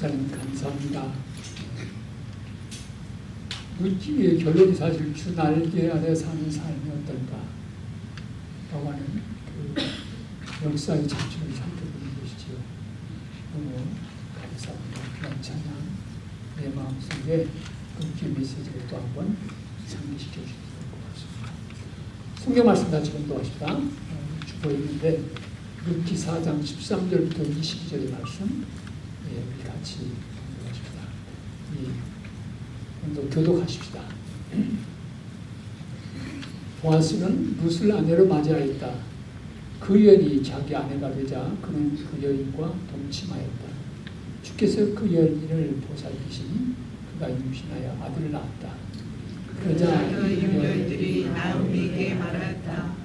목사님 감사합니다. 묻기의 결론이 사실 주 날개 아래 사는 삶이 어떨까 라고 하는 그 역사의 자취를 살펴보는 것이지요. 너무 감사합니다. 그런 찬양 내 마음속에 묻기 메시지를 또 한번 상기시켜 주시는 것 같습니다. 성경 말씀 같이 공부하시다 주고 있는데 묻기 4장 13절부터 22절의 말씀 우리 같이 공부하십시다. 오늘도 교독하십시다. 보아스는 룻을 아내로 맞이하였다. 그 여인이 자기 아내가 되자 그는 그 여인과 동침하였다. 주께서 그 여인을 보살피시니 그가 임신하여 아들을 낳았다. 그러자 그 여인들이 나오미에게 말하였다.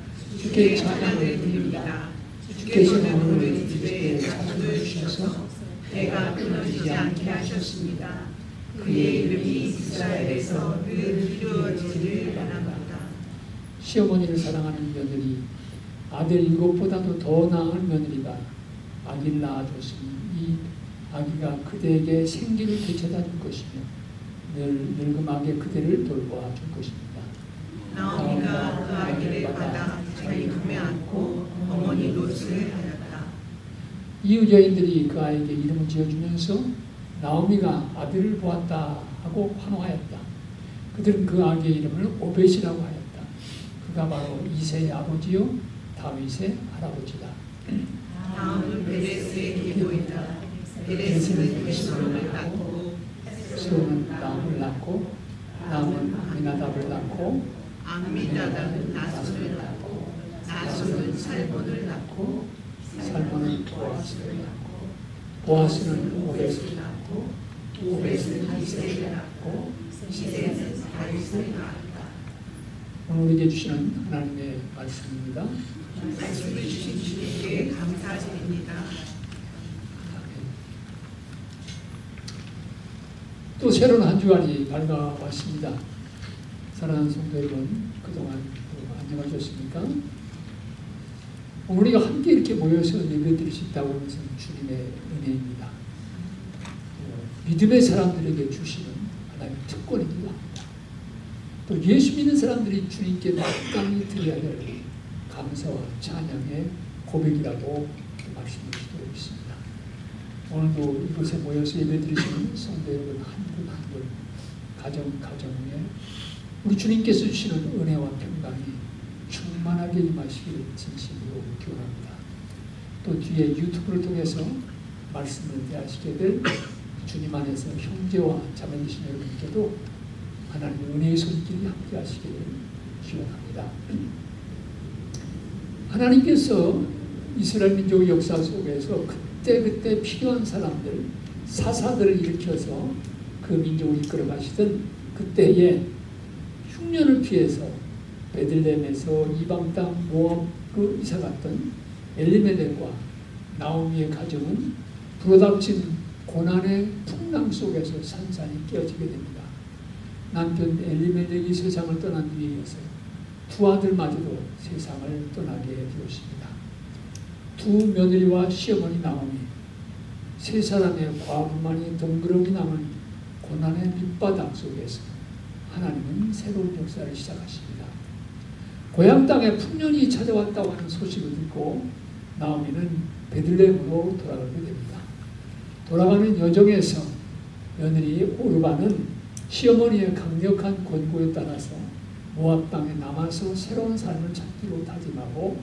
주께 찬양을 드립니다. 주께서는 오늘 집에 자손을 주셔서 배가 끊어지지 않게 하셨습니다. 그의 이름이 이스라엘에서 늘 이루어지기를 바랍니다. 시어머니를 사랑하는 며느리, 아들 7보다도 더 나은 며느리가 아기를 낳아줬으니 이 아기가 그대에게 생기를 되찾아 줄 것이며 늙음하게 그대를 돌보아 줄 것입니다. 나오미가 그 아기를 받아 자기 품에 안고 어머니 롯을 하였다. 이웃 여인들이 그 아이에게 이름을 지어주면서 나오미가 아들을 보았다 하고 환호하였다. 그들은 그 아기의 이름을 오벳이라고 하였다. 그가 바로 이새의 아버지요 다윗의 할아버지다. 다음은 베레스의 계보이다. 베레스는 에스론을 낳고 에스론은 나함을 낳고 나함은 아미나답을 낳고 암미나답은 나손을 낳고 나손은 살몬을 낳고 살몬은 보아스를 낳고 보아스는 오벳을 낳고 오벳은 이새를 낳고 이새는 다윗을 낳았다. 오늘 우리에게 주시는 하나님의 말씀입니다. 말씀을 주신 주님께 감사드립니다. 또 새로운 한 주간이 밝아왔습니다. 사랑하는 성도 여러분, 그동안 안녕하셨습니까? 우리가 함께 이렇게 모여서 예배드릴 수 있다고 하는 것은 주님의 은혜입니다. 믿음의 사람들에게 주시는 하나님의 특권이기도 합니다. 또 예수 믿는 사람들이 주님께 막강히 드려야 될 감사와 찬양의 고백이라고 말씀을 드리고 있습니다. 오늘도 이곳에 모여서 예배드리시는 성도 여러분 한 분 한 분 가정에 우리 주님께서 주시는 은혜와 평강이 충만하게 임하시기를 진심으로 기원합니다. 또 뒤에 유튜브를 통해서 말씀을 대하시게 될 주님 안에서 형제와 자매되신 여러분께도 하나님의 은혜의 손길이 함께 하시기를 기원합니다. 하나님께서 이스라엘 민족의 역사 속에서 그때 필요한 사람들, 사사들을 일으켜서 그 민족을 이끌어 가시던 그때에 흉년을 피해서 베들레헴에서 이방 땅 모압으로 이사 갔던 엘리멜렉과 나오미의 가정은 불어닥친 고난의 풍랑 속에서 산산이 깨어지게 됩니다. 남편 엘리멜렉이 세상을 떠난 뒤에 이어서 두 아들마저도 세상을 떠나게 되었습니다. 두 며느리와 시어머니 나오미, 세 사람의 과부만이 덩그러니 남은 고난의 밑바닥 속에서 하나님은 새로운 역사를 시작하십니다. 고향 땅에 풍년이 찾아왔다고 하는 소식을 듣고 나오미는 베들레헴으로 돌아가게 됩니다. 돌아가는 여정에서 며느리 오르바는 시어머니의 강력한 권고에 따라서 모압 땅에 남아서 새로운 삶을 찾기로 다짐하고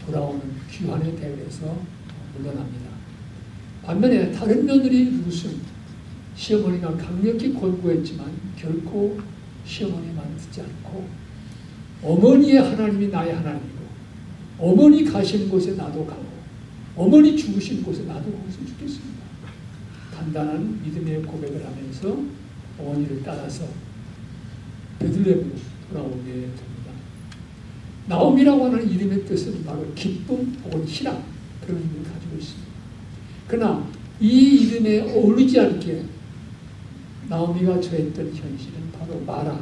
돌아오는 귀환의 대회에서 물러납니다. 반면에 다른 며느리 룻은 시어머니가 강력히 권고했지만 결코 시어머니만 듣지 않고 어머니의 하나님이 나의 하나님이고 어머니 가시는 곳에 나도 가고 어머니 죽으신 곳에 나도 거기서 죽겠습니다. 단단한 믿음의 고백을 하면서 어머니를 따라서 베들레헴으로 돌아오게 됩니다. 나오미라고 하는 이름의 뜻은 바로 기쁨 혹은 희락 그런 의미를 가지고 있습니다. 그러나 이 이름에 어울리지 않게 나오미가 처했던 현실은 바로 마라,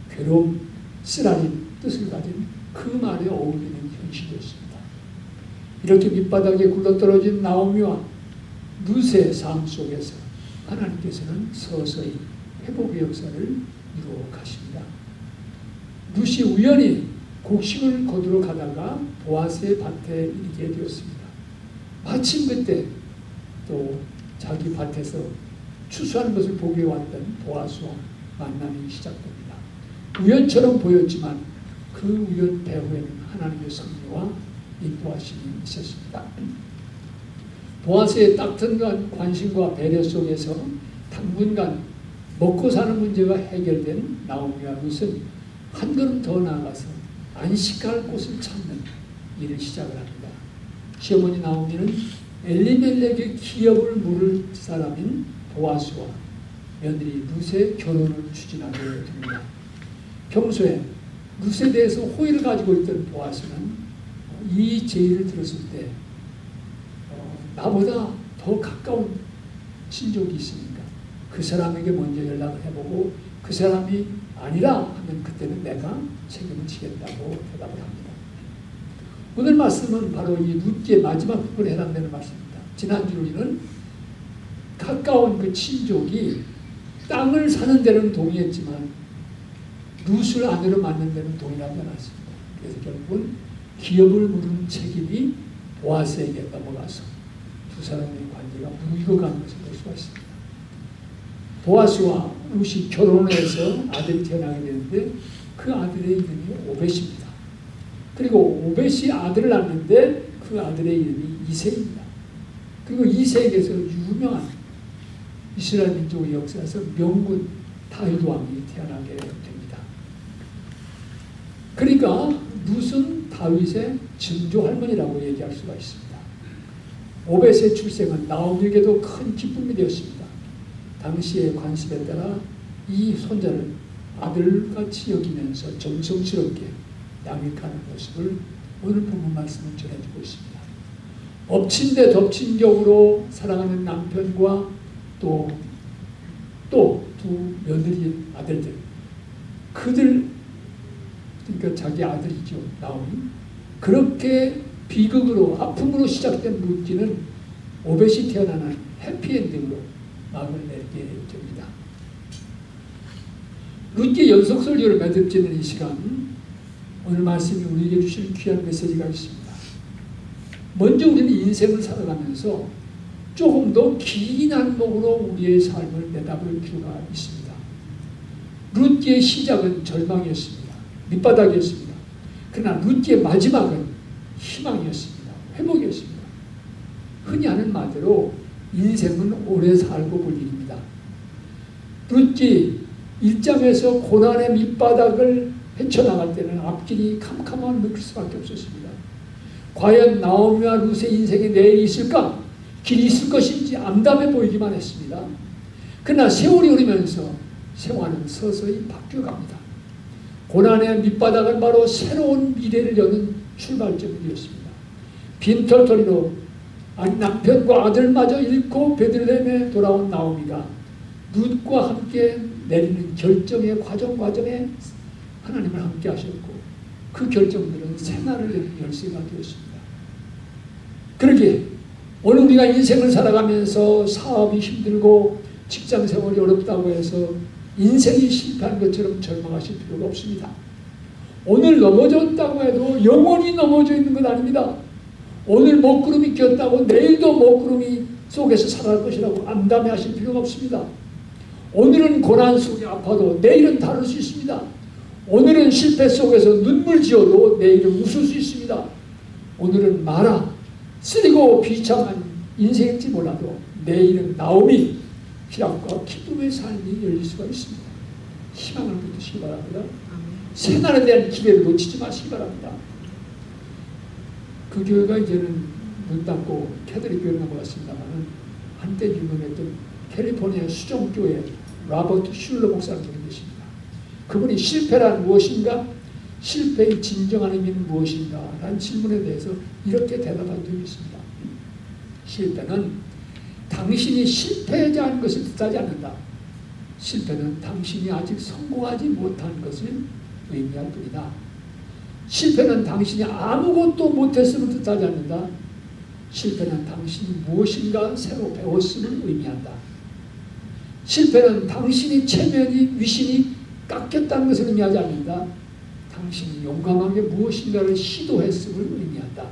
괴로움, 쓰라린 뜻을 가진 그 말에 어울리는 현실이었습니다. 이렇게 밑바닥에 굴러떨어진 나오미와 룻의 삶 속에서 하나님께서는 서서히 회복의 역사를 이루어 가십니다. 룻이 우연히 곡식을 거두러 가다가 보아스의 밭에 이르게 되었습니다. 마침 그때 또 자기 밭에서 추수하는 것을 보게 왔던 보아스와 만남이 시작됩니다. 우연처럼 보였지만 그 우연 배후에는 하나님의 섭리와 인도하심이 있었습니다. 보아스의 따뜻한 관심과 배려 속에서 당분간 먹고 사는 문제가 해결된 나오미와 룻은 한 걸음 더 나아가서 안식할 곳을 찾는 일을 시작을 합니다. 시어머니 나오미는 엘리멜렉의 기업을 물을 사람인 보아스와 며느리 룻의 결혼을 추진하게 됩니다. 평소에 룻에 대해서 호의를 가지고 있던 보아스는 이 제의를 들었을 때 나보다 더 가까운 친족이 있으니까 그 사람에게 먼저 연락을 해보고 그 사람이 아니라 하면 그때는 내가 책임을 지겠다고 대답을 합니다. 오늘 말씀은 바로 이 룻기의 마지막 부분에 해당되는 말씀입니다. 지난주 우리는 가까운 그 친족이 땅을 사는 데는 동의했지만 룻을 아내로 맞는 데는 동의하지 않았습니다. 그래서 결국은 기업을 물은 책임이 보아스에게 넘어가서 두 사람의 관계가 무르익어가는 것을 볼 수가 있습니다. 보아스와 룻이 결혼을 해서 아들이 태어나게 되는데 그 아들의 이름이 오벳입니다. 그리고 오벳이 아들을 낳는데 그 아들의 이름이 이새입니다. 그리고 이새에게서 유명한 이스라엘 민족의 역사에서 명군 다윗 왕이 태어나게 됩니다. 그러니까 룻은 다윗의 증조 할머니라고 얘기할 수가 있습니다. 오벳의 출생은 나오미에게도 큰 기쁨이 되었습니다. 당시의 관습에 따라 이 손자를 아들같이 여기면서 정성스럽게 양육하는 모습을 오늘 본문 말씀은 전해주고 있습니다. 엎친 데 덮친 격으로 사랑하는 남편과 또 두 며느리 아들들, 그들, 그러니까 자기 아들이죠, 나오미. 그렇게 비극으로 아픔으로 시작된 룻기는 오벳이 태어나는 해피엔딩으로 막을 내리게 됩니다. 룻기의 연속설교를 매듭짓는 이 시간, 오늘 말씀이 우리에게 주신 귀한 메시지가 있습니다. 먼저 우리는 인생을 살아가면서 조금 더 긴 안목으로 우리의 삶을 내다볼 필요가 있습니다. 룻기의 시작은 절망이었습니다. 밑바닥이었습니다. 그러나 룻기의 마지막은 희망이었습니다. 회복이었습니다. 흔히 하는 말대로 인생은 오래 살고 볼 일입니다. 룻기 1장에서 고난의 밑바닥을 헤쳐나갈 때는 앞길이 캄캄한 느낄 수밖에 없었습니다. 과연 나오미와 룻의 인생에 내일이 있을까? 길이 있을 것인지 암담해 보이기만 했습니다. 그러나 세월이 흐르면서 생활은 서서히 바뀌어갑니다. 고난의 밑바닥은 바로 새로운 미래를 여는 출발점이 되었습니다. 빈털터리로 남편과 아들마저 잃고 베들레헴에 돌아온 나오미가 룻과 함께 내리는 결정의 과정에 하나님을 함께 하셨고 그 결정들은 새날을 여는 열쇠가 되었습니다. 그러기에 오늘 우리가 인생을 살아가면서 사업이 힘들고 직장 생활이 어렵다고 해서 인생이 실패한 것처럼 절망하실 필요가 없습니다. 오늘 넘어졌다고 해도 영원히 넘어져 있는 것 아닙니다. 오늘 먹구름이 꼈다고 내일도 먹구름이 속에서 살아갈 것이라고 암담해하실 필요가 없습니다. 오늘은 고난 속에 아파도 내일은 다를 수 있습니다. 오늘은 실패 속에서 눈물 지어도 내일은 웃을 수 있습니다. 오늘은 마라 쓰리고 비참한 인생일지 몰라도 내일은 나오미 희락과 기쁨의 삶이 열릴 수가 있습니다. 희망을 붙드시기 바랍니다. 새날에 대한 기회를 놓치지 마시기 바랍니다. 그 교회가 이제는 문 닫고 캐톨릭 교회로 넘어갔습니다만 한때 유명했던 캘리포니아 수정교회 로버트 슐러 목사님이 계십니다. 그분이 실패란 무엇인가? 실패의 진정한 의미는 무엇인가? 라는 질문에 대해서 이렇게 대답한 적이 있습니다. 실패는 당신이 실패한 것을 뜻하지 않는다. 실패는 당신이 아직 성공하지 못한 것을 의미할 뿐이다. 실패는 당신이 아무것도 못했음을 뜻하지 않는다. 실패는 당신이 무엇인가 새로 배웠음을 의미한다. 실패는 당신이 체면이 위신이 깎였다는 것을 의미하지 않는다. 당신이 용감하게 무엇인가를 시도했음을 의미한다.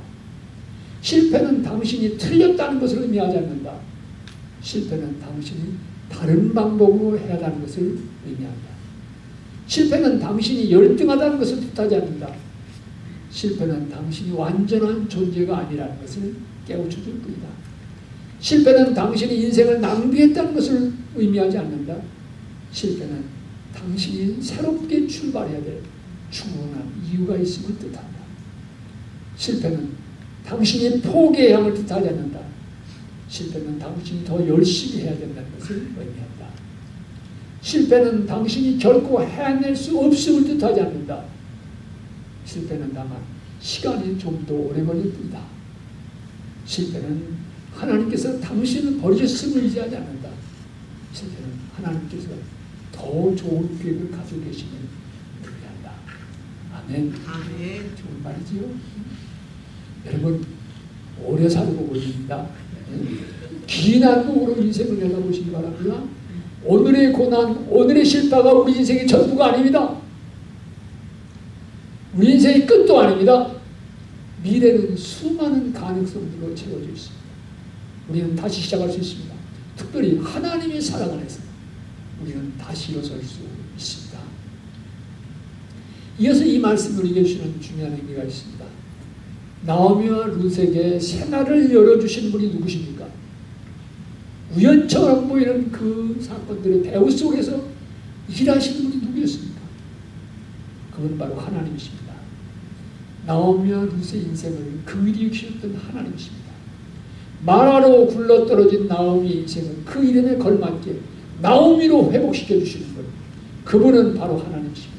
실패는 당신이 틀렸다는 것을 의미하지 않는다. 실패는 당신이 다른 방법으로 해야 하는 것을 의미한다. 실패는 당신이 열등하다는 것을 뜻하지 않는다. 실패는 당신이 완전한 존재가 아니라는 것을 깨우쳐줄 뿐이다. 실패는 당신이 인생을 낭비했다는 것을 의미하지 않는다. 실패는 당신이 새롭게 출발해야 될 충분한 이유가 있음을 뜻한다. 실패는 당신이 포기의 향을 뜻하지 않는다. 실패는 당신이 더 열심히 해야 된다는 것을 의미한다. 실패는 당신이 결코 해낼 수 없음을 뜻하지 않는다. 실패는 다만 시간이 좀 더 오래 걸릴 뿐이다. 실패는 하나님께서 당신을 버리셨음을 의지하지 않는다. 실패는 하나님께서 더 좋은 계획을 가지고 계심을 의미한다. 아멘. 아멘. 좋은 말이지요. 여러분 오래 살고 보십니다. 긴 안목으로 인생을 내다보시기 바랍니다. 오늘의 고난, 오늘의 실패가 우리 인생의 전부가 아닙니다. 우리 인생의 끝도 아닙니다. 미래는 수많은 가능성들로 채워져 있습니다. 우리는 다시 시작할 수 있습니다. 특별히 하나님의 사랑 안에서 우리는 다시 일어설 수 있습니다. 이어서 이 말씀을 우리에게 주시는 중요한 의미가 있습니다. 나오미와 룻에게 새날을 열어주신 분이 누구십니까? 우연처럼 보이는 그 사건들의 배후 속에서 일하시는 분이 누구였습니까? 그건 바로 하나님이십니다. 나오미와 룻의 인생을 긍휼히 여기셨던 하나님이십니다. 마라로 굴러떨어진 나오미의 인생을 그 이름에 걸맞게 나오미로 회복시켜 주시는 분, 그분은 바로 하나님이십니다.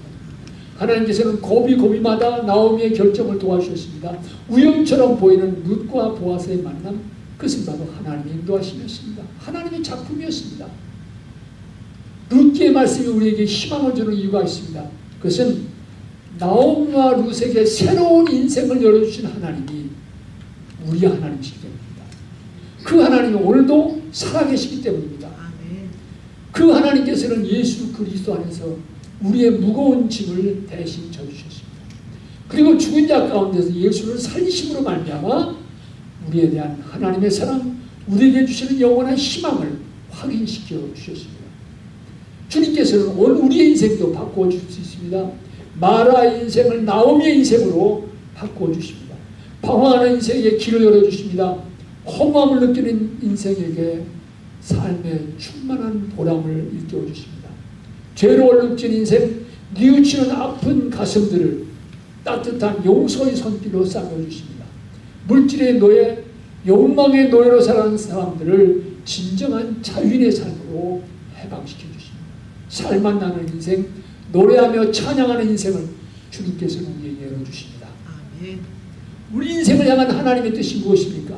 하나님께서는 고비고비마다 나오미의 결정을 도와주셨습니다. 우연처럼 보이는 룻과 보아스의 만남, 그것은 바로 하나님의 인도하심이었습니다. 하나님의 작품이었습니다. 룻기의 말씀이 우리에게 희망을 주는 이유가 있습니다. 그것은 나오미와 룻에게 새로운 인생을 열어주신 하나님이 우리 하나님이시기 때문입니다. 그 하나님은 오늘도 살아계시기 때문입니다. 아멘. 그 하나님께서는 예수 그리스도 안에서 우리의 무거운 짐을 대신 져주셨습니다. 그리고 죽은 자 가운데서 예수를 살리심으로 말미암아 우리에 대한 하나님의 사랑, 우리에게 주시는 영원한 희망을 확인시켜 주셨습니다. 주님께서는 오늘 우리의 인생도 바꾸어 주실 수 있습니다. 마라의 인생을 나오미의 인생으로 바꾸어 주십니다. 방황하는 인생에 길을 열어주십니다. 허무함을 느끼는 인생에게 삶의 충만한 보람을 일깨워 주십니다. 죄로 얼룩진 인생, 뉘우치는 아픈 가슴들을 따뜻한 용서의 손길로 싸매주십니다. 물질의 노예, 욕망의 노예로 살아가는 사람들을 진정한 자유인의 삶으로 해방시켜 주십니다. 살만 나는 인생, 노래하며 찬양하는 인생을 주님께서는 우리에게 열어주십니다. 아멘. 우리 인생을 향한 하나님의 뜻이 무엇입니까?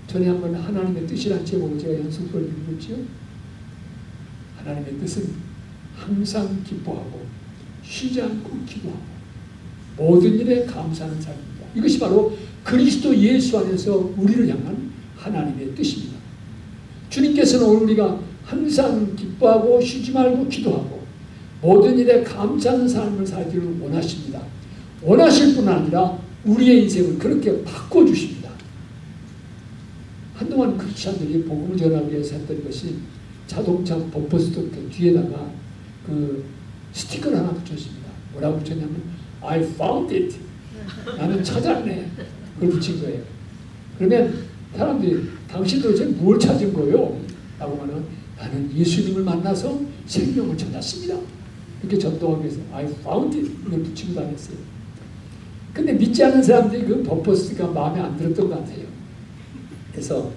전에 한번 하나님의 뜻이라는 제목으로 제가 연습을 읽었죠. 하나님의 뜻은 항상 기뻐하고 쉬지 않고 기도하고 모든 일에 감사하는 삶입니다. 이것이 바로 그리스도 예수 안에서 우리를 향한 하나님의 뜻입니다. 주님께서는 오늘 우리가 항상 기뻐하고 쉬지 말고 기도하고 모든 일에 감사하는 삶을 살기를 원하십니다. 원하실 뿐 아니라 우리의 인생을 그렇게 바꿔주십니다. 한동안 크리스찬들이 복음을 전하기 위해서 했던 것이 자동차 범퍼 스토커 뒤에다가 그 스티커를 하나 붙였습니다. 뭐라고 붙였냐면 I found it. 나는 찾았네. 그걸 붙인 거예요. 그러면 사람들이 당신 도대체 뭘 찾은 거요? 라고 하면 나는 예수님을 만나서 생명을 찾았습니다. 이렇게 전도하기 위해서 I found it. 이걸 붙이고 다녔어요. 근데 믿지 않는 사람들이 그 범퍼 스티커가 마음에 안 들었던 것 같아요. 그래서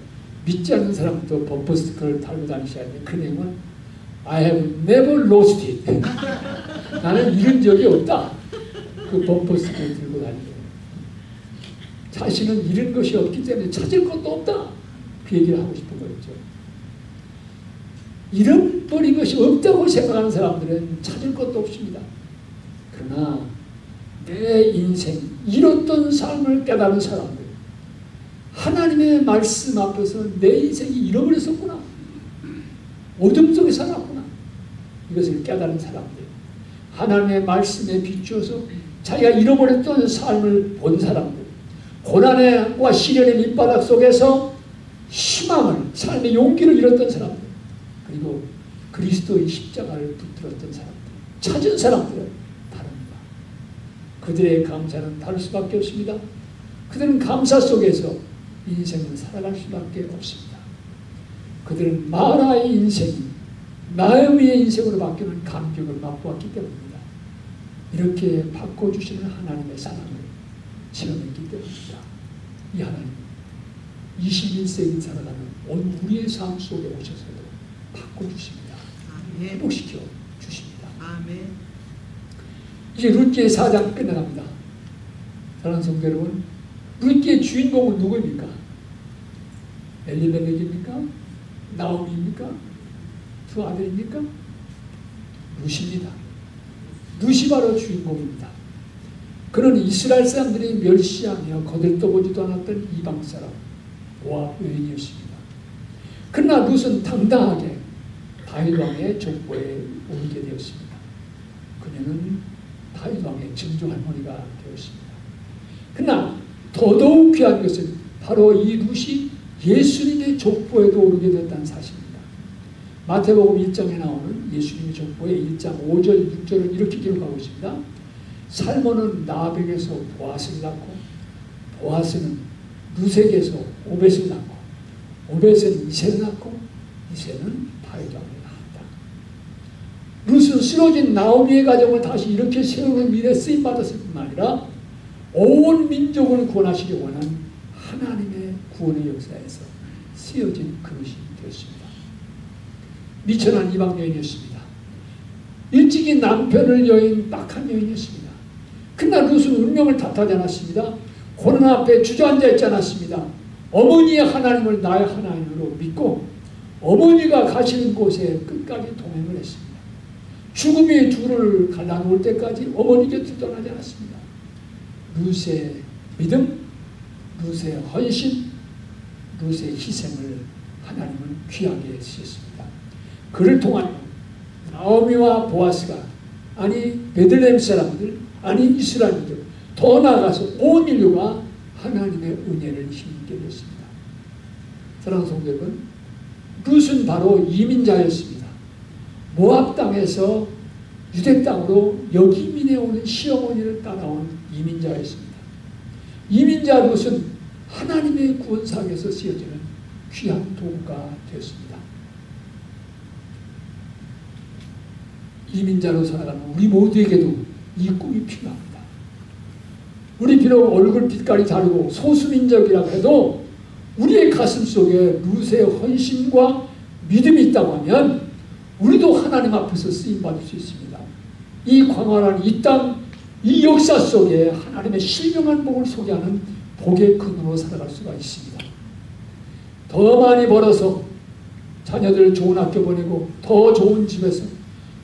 믿지 않는 사람도 범퍼 스티커를 달고 다니셔야 돼요. 그 내용은 I have never lost it. 나는 잃은 적이 없다. 그 범퍼 스티커를 들고 다니고 자신은 잃은 것이 없기 때문에 찾을 것도 없다. 그 얘기를 하고 싶은 거였죠. 잃어버린 것이 없다고 생각하는 사람들은 찾을 것도 없습니다. 그러나 내 인생 잃었던 삶을 깨달은 사람들, 하나님의 말씀 앞에서 내 인생이 잃어버렸었구나. 어둠 속에 살았구나. 이것을 깨달은 사람들, 하나님의 말씀에 비추어서 자기가 잃어버렸던 삶을 본 사람들, 고난과 시련의 밑바닥 속에서 희망을, 삶의 용기를 잃었던 사람들, 그리고 그리스도의 십자가를 붙들었던 사람들, 찾은 사람들은 다릅니다. 그들의 감사는 다를 수밖에 없습니다. 그들은 감사 속에서 인생을 살아갈 수밖에 없습니다. 그들은 마라의 인생이 나오미의 인생으로 바뀌는 감격을 맛보았기 때문입니다. 이렇게 바꿔주시는 하나님의 사랑을 체험했기 때문입니다. 이 하나님, 21세기 살아가는 온 우리의 삶 속에 오셔서도 바꿔주십니다. 회복시켜 주십니다. 아멘. 이제 룻기의 4장 끝나갑니다. 사랑하는 성도 여러분, 룻기의 주인공은 누구입니까? 엘리멜렉입니까? 나오미입니까? 두 아들입니까? 룻입니다. 룻이 바로 주인공입니다. 그는 이스라엘 사람들이 멸시하며 거들떠보지도 않았던 이방 사람, 모압 여인이었습니다. 그러나 룻은 당당하게 다윗 왕의 족보에 오르게 되었습니다. 그녀는 다윗 왕의 증조 할머니가 되었습니다. 그러나 더더욱 귀한 것은 바로 이 룻이 예수님의 족보에도 오르게 되었다는 사실입니다. 마태복음 1장에 나오는 예수님의 족보에 1장 5절 6절을 이렇게 기록하고 있습니다. 살몬은 나백에서 보아스를 낳고, 보아스는 룻에게서 오벳을 낳고, 오벳은 이새를 낳고, 이새는 다윗 왕을 낳았다. 룻은 쓰러진 나오미의 가정을 다시 이렇게 세우는 일에 쓰임받았을 뿐만 아니라 온 민족을 구원하시려고 하는 하나님의 구원의 역사에서 쓰여진 그릇이 되었습니다. 미천한 이방 여인이었습니다. 일찍이 남편을 여인 딱한 여인이었습니다. 그러나 룻은 운명을 탓하지 않았습니다. 고난 앞에 주저앉아 있지 않았습니다. 어머니의 하나님을 나의 하나님으로 믿고 어머니가 가시는 곳에 끝까지 동행을 했습니다. 죽음의 둘을 갈라놓을 때까지 어머니 곁을 떠나지 않았습니다. 룻의 믿음, 룻의 헌신, 룻의 희생을 하나님은 귀하게 쓰셨습니다. 그를 통한 나오미와 보아스가, 아니 베들레헴 사람들, 아니 이스라엘들, 더 나아가서 온 인류가 하나님의 은혜를 힘입게 됐습니다. 사랑하는 성도 여러분, 룻은 바로 이민자였습니다. 모압 땅에서 유대 땅으로 여기민에 오는 시어머니를 따라온 이민자였습니다. 이민자 룻은 하나님의 구원사역에서 쓰여지는 귀한 도구가 되었습니다. 이민자로 살아가는 우리 모두에게도 이 꿈이 필요합니다. 우리 비록 얼굴 빛깔이 다르고 소수민족이라고 해도 우리의 가슴 속에 룻의 헌신과 믿음이 있다고 하면 우리도 하나님 앞에서 쓰임받을 수 있습니다. 이 광활한 이 땅, 이 역사 속에 하나님의 신령한 복을 소개하는 복의 근원으로 살아갈 수가 있습니다. 더 많이 벌어서 자녀들 좋은 학교 보내고, 더 좋은 집에서,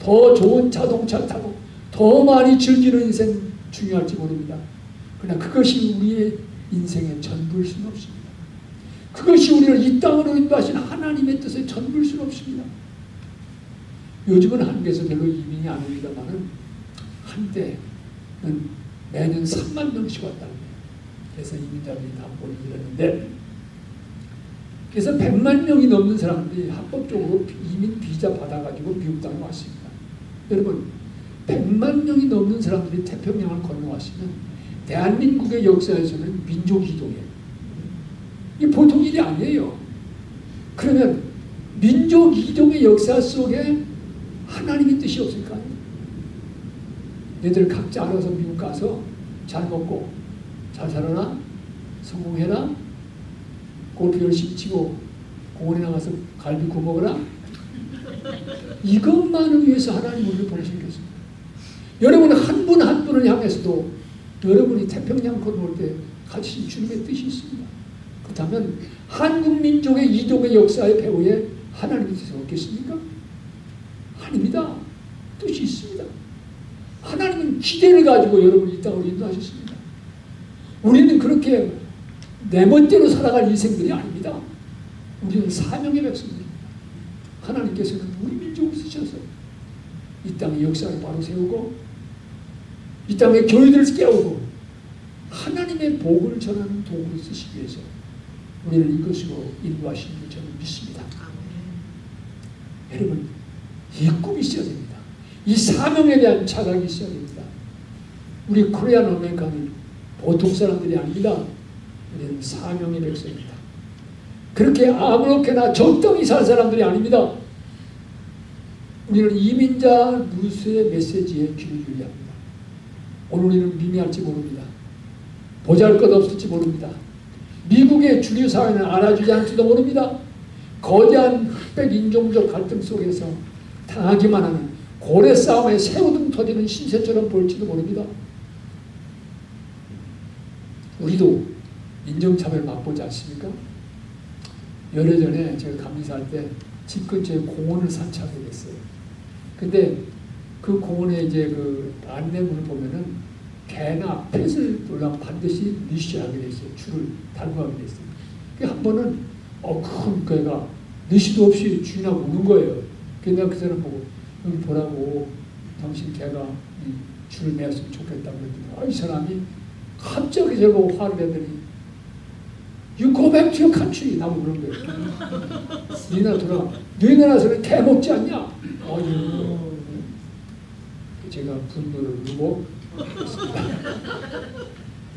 더 좋은 자동차 타고, 더 많이 즐기는 인생 중요할지 모릅니다. 그러나 그것이 우리의 인생의 전부일 수는 없습니다. 그것이 우리를 이 땅으로 인도하신 하나님의 뜻의 전부일 수는 없습니다. 요즘은 한국에서 별로 이민이 안 옵니다만은 한때는 매년 3만 명씩 왔다고 해요. 그래서 이민자들이 다 모이는데, 그래서 100만 명이 넘는 사람들이 합법적으로 이민 비자 받아가지고 미국 땅에 왔습니다. 여러분, 100만 명이 넘는 사람들이 태평양을 건너왔으면 대한민국의 역사에서는 민족 이동이에요. 이게 보통 일이 아니에요. 그러면 민족 이동의 역사 속에 하나님의 뜻이 없을까요? 얘들 각자 알아서 미국 가서 잘 먹고 잘 살아라, 성공해라, 골프 열심히 치고 공원에 나가서 갈비 구워 먹어라. 이것만을 위해서 하나님 우리를 보내셨겠습니다. 여러분 한 분 한 분을 향해서도 여러분이 태평양 건너올 때 같이 주님의 뜻이 있습니다. 그렇다면 한국 민족의 이동의 역사의 배후에 하나님의 뜻이 없겠습니까? 아닙니다. 뜻이 있습니다. 하나님은 기대를 가지고 여러분을 이 땅으로 인도하셨습니다. 우리는 그렇게 내 멋대로 살아갈 인생들이 아닙니다. 우리는 사명의 백성들입니다. 하나님께서는 우리 민족을 쓰셔서 이 땅의 역사를 바로 세우고 이 땅의 교회들을 깨우고 하나님의 복을 전하는 도구로 쓰시기 위해서 우리를 이것으로 인도하신 줄 저는 믿습니다. 여러분, 이 꿈이 있어야 됩니다. 이 사명에 대한 자각이 있어야 됩니다. 우리 코리안 어메리칸은 보통 사람들이 아닙니다. 우리는 사명의 백성입니다. 그렇게 아무렇게나 적당히 살 사람들이 아닙니다. 우리는 이민자 루스의 메시지에 귀를 기울여야 합니다. 오늘 우리는 미미할지 모릅니다. 보잘것없을지 모릅니다. 미국의 주류 사회는 알아주지 않을지도 모릅니다. 거대한 흑백 인종적 갈등 속에서 당하기만 하는 고래 싸움에 새우등 터지는 신세처럼 보일지도 모릅니다. 우리도 인종차별 맛보지 않습니까? 열흘 전에 제가 감리사할 때 집 근처에 공원을 산책하게 됐어요. 근데 그 공원에 이제 그 안내문을 보면은 개나 펫을 놀라면 반드시 리시하게 됐어요. 줄을 달고 하게 됐어요. 한 번은 큰 개가 리시도 없이 주인하고 우는 거예요. 그래서 내가 그 사람 보고 여기 보라고 당신 개가 줄을 매었으면 좋겠다고 그랬더니 이 사람이 갑자기 저를 보고 화를 내더니 You go back to your country. 나보고 그런 거예요. 네 나라 돌아가. 네 나라에서는 개 먹지 않냐? 제가 분노를 누르고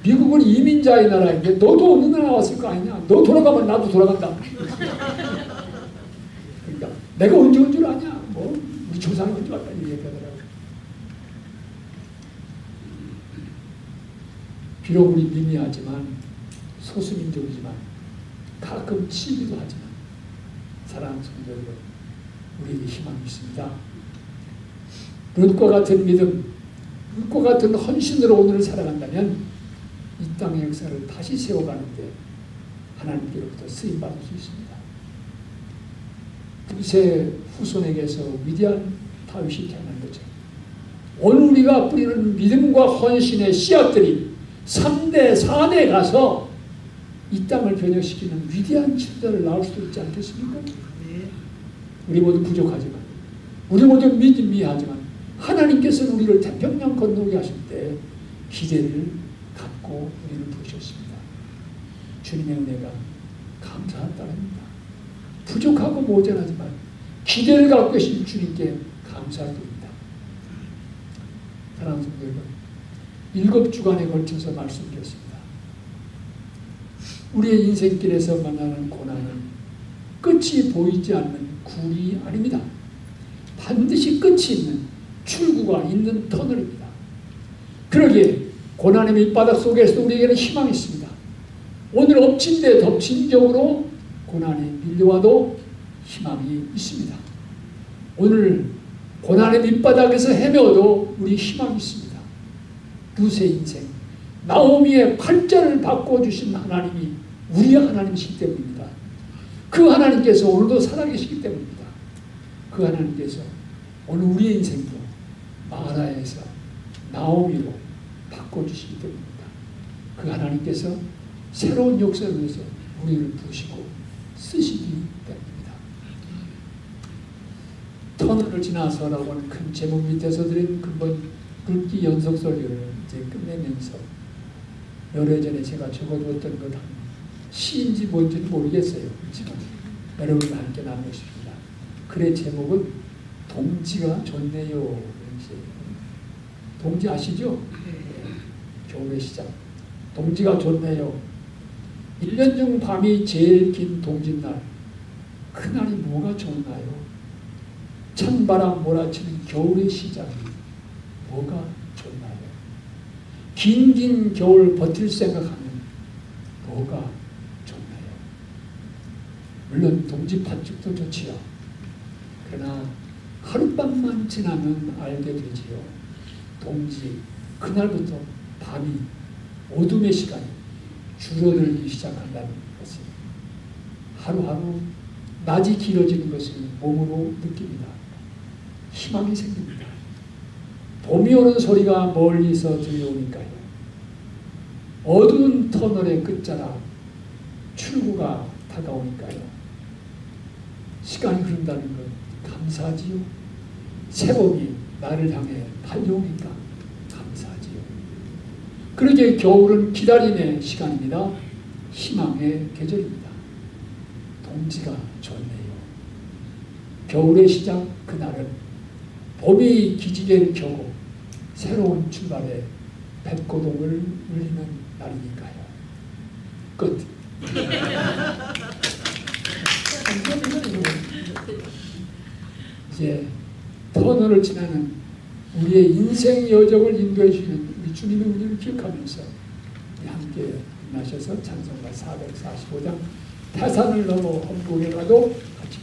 미국은 이민자의 나라인데 너도 어느 나라 왔을 거 아니냐? 너 돌아가면 나도 돌아간다. 그러니까 내가 언제 온 줄 아냐? 뭐 우리 조상이 언제 왔다 이렇게 얘기하더라고요. 비록 우리 미미하지만 소수민족이지만 가끔 치기도 하지만 사랑하는 성도 여러분, 우리에게 희망이 있습니다. 룻과 같은 믿음, 룻과 같은 헌신으로 오늘을 살아간다면 이 땅의 역사를 다시 세워가는데 하나님께로부터 쓰임받을 수 있습니다. 룻의 후손에게서 위대한 다윗이 태어난 거죠. 오늘 우리가 뿌리는 믿음과 헌신의 씨앗들이 3대, 4대 가서 이 땅을 변혁시키는 위대한 지도자를 낳을 수도 있지 않겠습니까? 우리 모두 부족하지만, 우리 모두 미하지만 하나님께서는 우리를 태평양 건너게 하실 때 기대를 갖고 우리를 부르셨습니다. 주님의 은혜가 감사한 따름입니다. 부족하고 모자라지만 기대를 갖고 계신 주님께 감사드립니다. 사랑하는 성도 여러분, 7주간에 걸쳐서 말씀드렸습니다. 우리의 인생길에서 만나는 고난은 끝이 보이지 않는 굴이 아닙니다. 반드시 끝이 있는 출구가 있는 터널입니다. 그러기에 고난의 밑바닥 속에서 우리에게는 희망이 있습니다. 오늘 엎친 데 덮친 격으로 고난이 밀려와도 희망이 있습니다. 오늘 고난의 밑바닥에서 헤매어도 우리 희망이 있습니다. 룻의 인생, 나오미의 팔자를 바꿔주신 하나님이 우리의 하나님이시기 때문입니다. 그 하나님께서 오늘도 살아계시기 때문입니다. 그 하나님께서 오늘 우리의 인생도 마라에서 나오미로 바꿔주시기 때문입니다. 그 하나님께서 새로운 역사를 위해서 우리를 부르시고 쓰시기 때문입니다. 터널을 지나서라고 하는 큰 제목 밑에서 드린 근본 룻기 연속설교를 이제 끝내면서 열흘 전에 제가 적어두었던 것 시인지 뭔지는 모르겠어요. 그렇지만 여러분과 함께 나누겠습니다. 글의 제목은 동지가 좋네요. 동지 아시죠? 교회 시작. 동지가 좋네요. 1년 중 밤이 제일 긴 동짓날. 그날이 뭐가 좋나요? 찬바람 몰아치는 겨울의 시작이 뭐가 좋나요? 긴긴 겨울 버틸 생각하면 뭐가 좋나요? 물론 동지 팥죽도 좋지요. 그러나 하룻밤만 지나면 알게 되지요. 동지, 그날부터 밤이 어둠의 시간이 줄어들기 시작한다는 것을 하루하루 낮이 길어지는 것을 몸으로 느낍니다. 희망이 생깁니다. 봄이 오는 소리가 멀리서 들려오니까요. 어두운 터널의 끝자락 출구가 다가오니까요. 시간이 흐른다는 건 감사하지요. 새봄이 나를 향해 달려오니까 감사하지요. 그러기에 겨울은 기다림의 시간입니다. 희망의 계절입니다. 동지가 좋네요. 겨울의 시작 그날은 봄이 기지개를 켜고 새로운 출발에 뱃고동을 울리는 날이니까요. 끝. 이제 터널을 지나는 우리의 인생 여정을 인도해 주시는 우리 주님의 은혜를 기억하면서 함께 나셔서 찬송가 445장 태산을 넘어 험곡에 가도 같이